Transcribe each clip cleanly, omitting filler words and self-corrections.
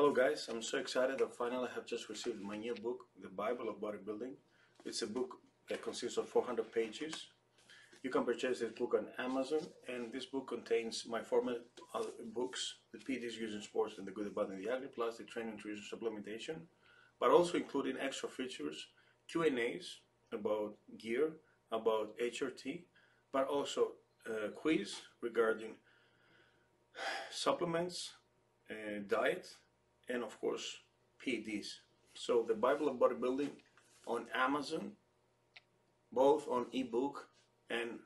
Hello guys, I'm so excited that finally I have just received my new book, The Bible of Bodybuilding. It's a book that consists of 400 pages. You can purchase this book on Amazon, and this book contains my former books, The PDs Used in Sports and the Good, the Bad, and the Ugly, plus the Training, Nutrition, Supplementation, but also including extra features, Q&As about gear, about HRT, but also a quiz regarding supplements, diet, and of course PEDs. So the Bible of Bodybuilding on Amazon, both on ebook and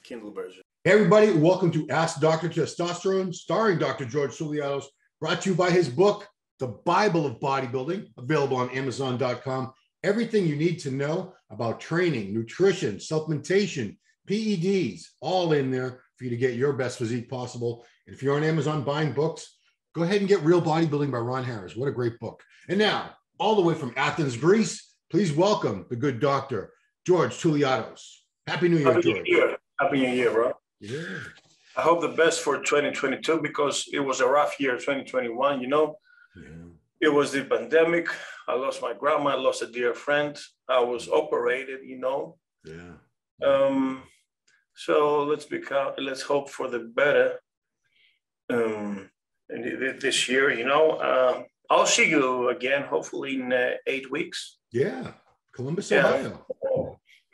Kindle version. Hey everybody, welcome to Ask Dr. Testosterone, starring Dr. George Soulianos, brought to you by his book, The Bible of Bodybuilding, available on Amazon.com. Everything you need to know about training, nutrition, supplementation, PEDs, all in there for you to get your best physique possible. And if you're on Amazon buying books, go ahead and get Real Bodybuilding by Ron Harris. What a great book. And now, all the way from Athens, Greece, please welcome the good Dr. George Soulianos. Happy New Year, Happy George. New Year. Happy New Year, bro. Yeah. I hope the best for 2022 because it was a rough year, 2021, you know. Yeah. It was the pandemic. I lost my grandma. I lost a dear friend. I was operated, you know. Yeah. So let's hope for the better this year, you know. I'll see you again, hopefully in 8 weeks. Yeah. Columbus, Yeah. Ohio.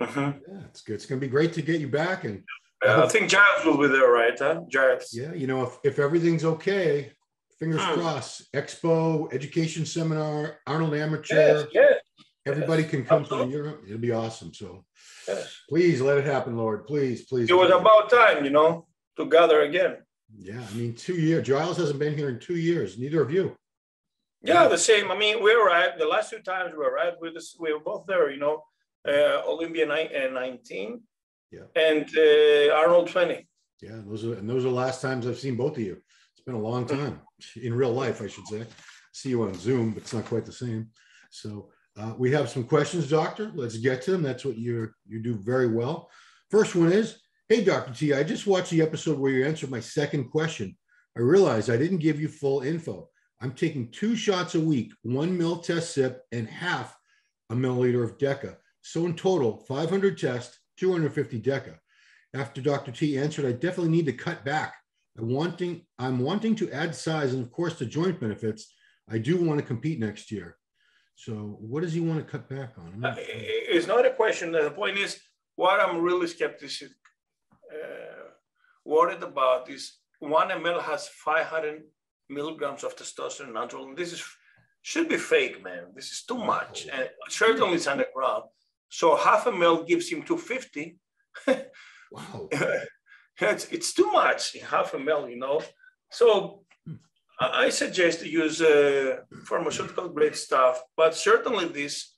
Mm-hmm. Yeah, it's good. It's going to be great to get you back. And I think Giles will be there, right? Huh? Giles. yeah, you know, if everything's okay, fingers crossed, Expo, Education Seminar, Arnold Amateur, everybody can come to Europe. It'll be awesome. So please let it happen, Lord. Please, please. It was about time, you know, to gather again. Yeah, I mean, 2 years. Giles hasn't been here in 2 years. Neither of you. Yeah, the same. I mean, we arrived the last 2 times we arrived. We were both there, you know. Olympia 19, and Arnold 20. Yeah, those are last times I've seen both of you. It's been a long time in real life, I should say. See you on Zoom, but it's not quite the same. So we have some questions, Doctor. Let's get to them. That's what you do very well. First one is, hey, Dr. T, I just watched the episode where you answered my second question. I realized I didn't give you full info. I'm taking 2 shots a week, 1 ml test sip, and half a milliliter of DECA. So in total, 500 test, 250 DECA. After Dr. T answered, I definitely need to cut back. I'm wanting to add size and of course the joint benefits. I do want to compete next year. So what does he want to cut back on? It's not a question. The point is, what I'm really worried about is 1 ml has 500 milligrams of testosterone ANADROL, and this should be fake, man. This is too much, and certainly it's underground. So half a ml gives him 250. Wow. It's too much, half a ml, you know. So I suggest to use pharmaceutical grade stuff, but certainly this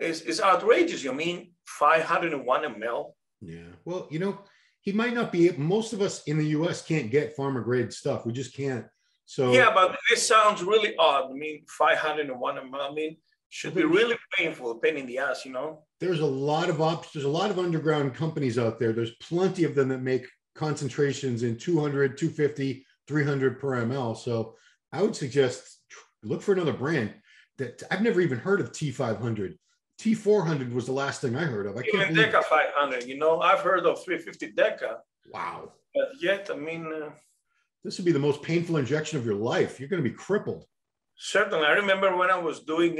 is outrageous. I mean, 501 ml. Yeah. Well, you know, he might not be. Most of us in the U.S. can't get pharma grade stuff. We just can't. So yeah, but this sounds really odd. I mean, 501 ml. I mean, should be really painful, pain in the ass, you know. There's a lot of there's a lot of underground companies out there. There's plenty of them that make concentrations in 200, 250, 300 per ml. So I would suggest look for another brand that I've never even heard of. T500, T400 was the last thing I heard of. I can't even DECA 500. You know, I've heard of 350 DECA. Wow. But yet, I mean, this would be the most painful injection of your life. You're going to be crippled. Certainly. I remember when I was doing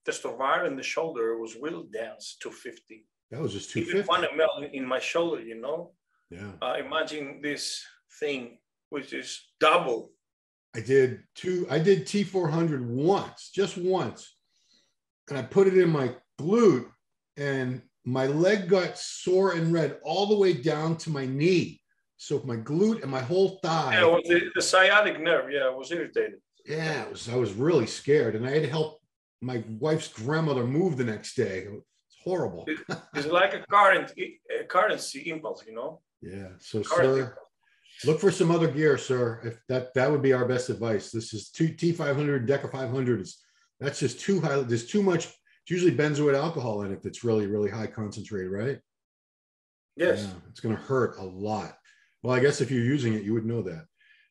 Testosterone in the shoulder, it was real dense, 250. That was just 250. Even 1 ml in my shoulder, you know. Yeah. Imagine this thing, which is double. I did T400 once, just once. And I put it in my glute and my leg got sore and red all the way down to my knee. So my glute and my whole thigh. Yeah, it was the sciatic nerve. Yeah, it was irritated. Yeah, I was really scared, and I had to help my wife's grandmother move the next day. It's horrible. It's like a currency impulse, you know. Yeah. So, sir, look for some other gear, sir. If that would be our best advice. This is T500, DECA 500. That's just too high. There's too much. It's usually benzoate alcohol in it that's really, really high concentrated, right? Yes. Yeah, it's going to hurt a lot. Well, I guess if you're using it, you would know that.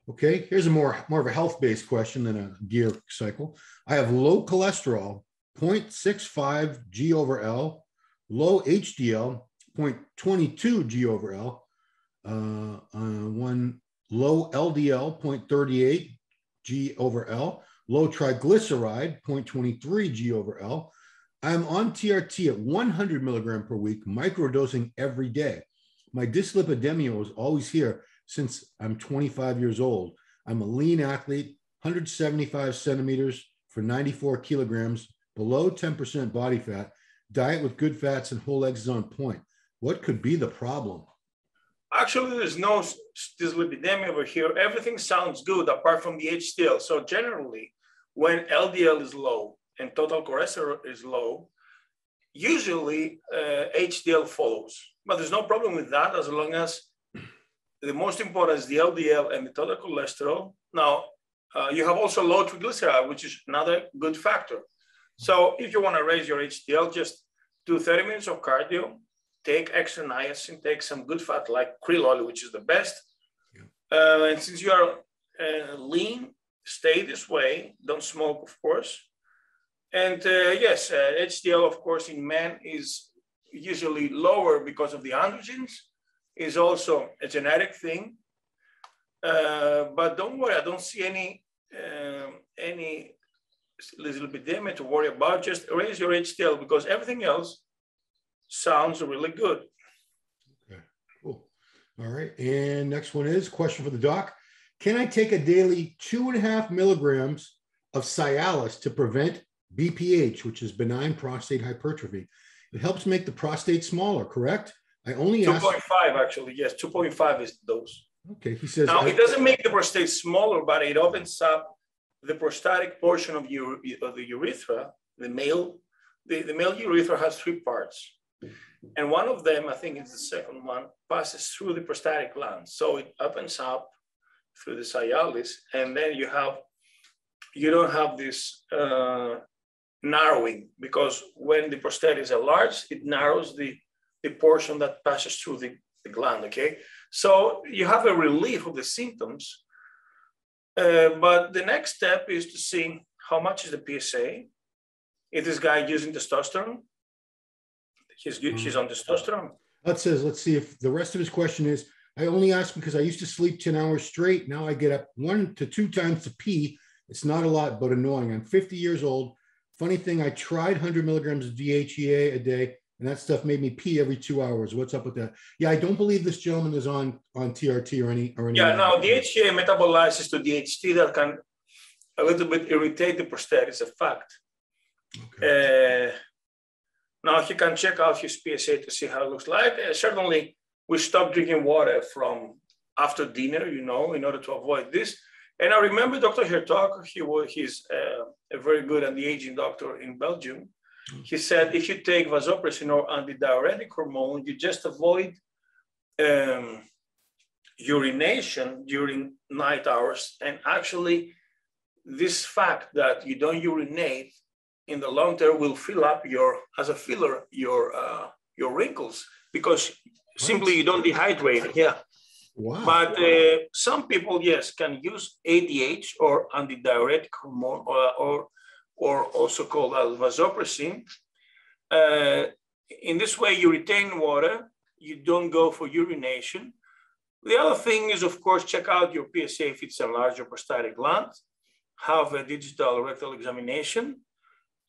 Okay, here's a more of a health-based question than a gear cycle. I have low cholesterol, 0.65 G over L, low HDL, 0.22 G over L, one low LDL, 0.38 G over L, low triglyceride, 0.23 G over L. I'm on TRT at 100 milligram per week, microdosing every day. My dislipidemia was always here since I'm 25 years old. I'm a lean athlete, 175 centimeters for 94 kilograms, below 10% body fat, diet with good fats and whole eggs is on point. What could be the problem? Actually, there's no dyslipidemia over here. Everything sounds good apart from the HDL. So generally, when LDL is low and total cholesterol is low, usually HDL follows. But there's no problem with that as long as the most important is the LDL and the total cholesterol. Now, you have also low triglyceride, which is another good factor. So if you want to raise your HDL, just do 30 minutes of cardio, take extra niacin, take some good fat like krill oil, which is the best. Yeah. And since you are lean, stay this way. Don't smoke, of course. And yes, HDL, of course, in men is usually lower because of the androgens. Is also a genetic thing. But don't worry, I don't see any dyslipidemia to worry about. Just raise your HDL because everything else sounds really good. Okay, cool. All right, and next one is question for the doc. Can I take a daily 2.5 milligrams of CIALIS to prevent BPH, which is benign prostate hypertrophy? It helps make the prostate smaller, correct? I only 2.5 actually, yes, 2.5 is the dose. Okay, he says. Now, it doesn't make the prostate smaller, but it opens up the prostatic portion of the urethra. The male urethra has 3 parts. And one of them, I think it's the second one, passes through the prostatic gland. So it opens up through the CIALIS, and then you don't have this narrowing, because when the prostate is enlarged, it narrows the portion that passes through the gland, okay? So you have a relief of the symptoms, but the next step is to see how much is the PSA. Is this guy using testosterone? She's on testosterone. That says, let's see if the rest of his question is, I only ask because I used to sleep 10 hours straight. Now I get up 1 to 2 times to pee. It's not a lot, but annoying. I'm 50 years old. Funny thing, I tried 100 milligrams of DHEA a day, and that stuff made me pee every 2 hours. What's up with that? Yeah, I don't believe this gentleman is on TRT or any. Yeah, no, DHEA metabolizes to DHT that can a little bit irritate the prostate. It's a fact. Okay. Now he can check out his PSA to see how it looks like. Certainly, we stopped drinking water from after dinner, in order to avoid this. And I remember Dr. Hertog, he's a very good anti-aging doctor in Belgium. He said, if you take vasopressin or antidiuretic hormone, you just avoid urination during night hours. And actually, this fact that you don't urinate in the long term will fill up your wrinkles, because simply you don't dehydrate. Yeah. Wow. But some people, yes, can use ADH or antidiuretic hormone or also called vasopressin. In this way, you retain water. You don't go for urination. The other thing is, of course, check out your PSA if it's a larger prostatic gland. Have a digital rectal examination.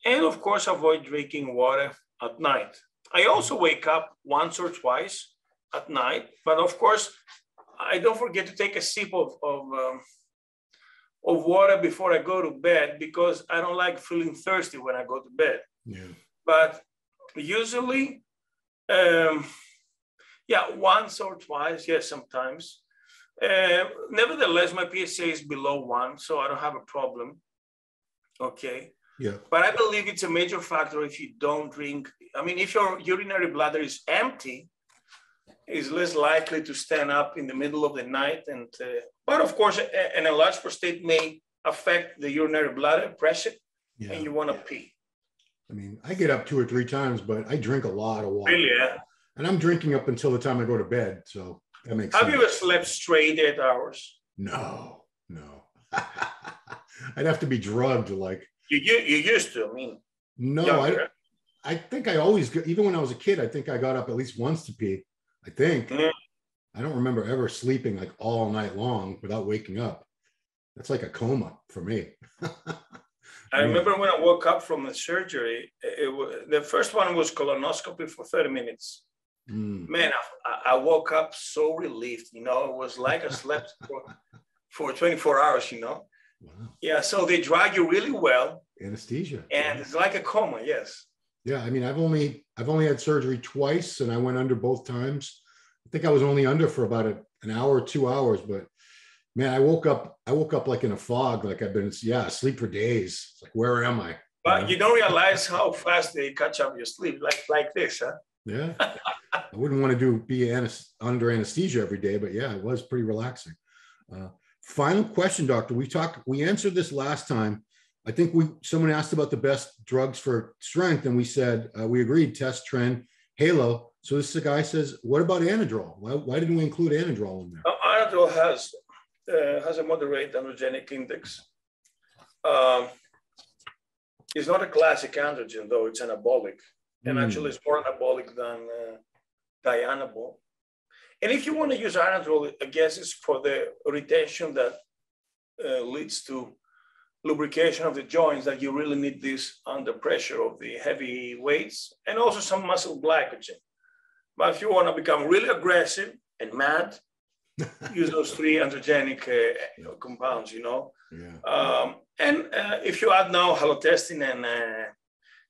And of course, avoid drinking water at night. I also wake up once or twice at night, but of course, I don't forget to take a sip of water before I go to bed, because I don't like feeling thirsty when I go to bed. Yeah. But usually, once or twice, yes, sometimes. Nevertheless, my PSA is below 1, so I don't have a problem. Okay. Yeah. But I believe it's a major factor if you don't drink. I mean, if your urinary bladder is empty, is less likely to stand up in the middle of the night. And but of course, an enlarged prostate may affect the urinary bladder pressure, and you want to pee. I mean, I get up 2 or 3 times, but I drink a lot of water. Really, yeah. And I'm drinking up until the time I go to bed, so that makes sense. Have you ever slept straight 8 hours? No. No. I'd have to be drugged like. You used to, I mean. No, I think I always, even when I was a kid, I think I got up at least once to pee. I think. Mm. I don't remember ever sleeping like all night long without waking up. That's like a coma for me. I remember when I woke up from the surgery, the first one was colonoscopy for 30 minutes. Man, I woke up so relieved, you know, it was like I slept for 24 hours, you know. Wow. Yeah, so they drug you really well. Anesthesia. And it's like a coma, yes. Yeah, I mean, I've only had surgery twice, and I went under both times. I think I was only under for about an hour or 2 hours, but man, I woke up like in a fog, like I've been, asleep for days. It's like, where am I? But you don't realize how fast they catch up your sleep, like this, huh? Yeah. I wouldn't want to be under anesthesia every day, but yeah, it was pretty relaxing. Final question, doctor. We answered this last time. I think someone asked about the best drugs for strength, and we said, we agreed, Test, TREN, Halo. So this guy says, what about ANADROL? Why didn't we include ANADROL in there? ANADROL has a moderate androgenic index. It's not a classic androgen, though. It's anabolic. And actually, it's more anabolic than dianabol. And if you want to use ANADROL, I guess it's for the retention that leads to lubrication of the joints, that you really need this under pressure of the heavy weights, and also some muscle glycogen. But if you want to become really aggressive and mad, use those three androgenic compounds, you know. Yeah. And if you add now halotestin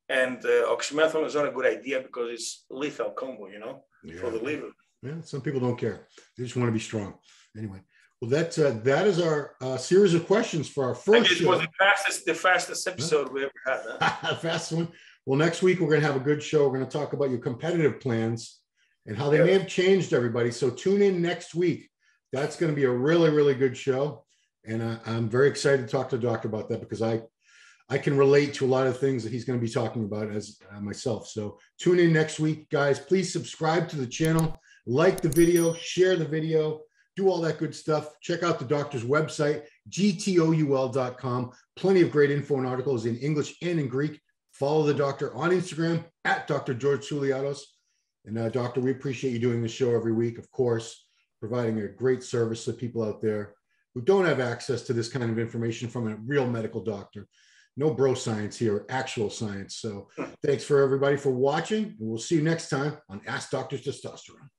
and oxymethylene, is not a good idea because it's lethal combo, you know, for the liver. Yeah, some people don't care. They just want to be strong. Anyway, well, that is our series of questions for our first show. It was the fastest episode we ever had. Huh? Fast one. Well, next week we're going to have a good show. We're going to talk about your competitive plans and how they may have changed, everybody. So tune in next week. That's going to be a really, really good show. And I'm very excited to talk to the doctor about that, because I can relate to a lot of things that he's going to be talking about as myself. So tune in next week, guys. Please subscribe to the channel, like the video, share the video, do all that good stuff. Check out the doctor's website, gtoul.com. Plenty of great info and articles in English and in Greek. Follow the doctor on Instagram at Dr. George Tsouliatos. And doctor, we appreciate you doing the show every week, of course, providing a great service to people out there who don't have access to this kind of information from a real medical doctor. No bro science here, actual science. So thanks for everybody for watching, and we'll see you next time on Ask Dr. Testosterone.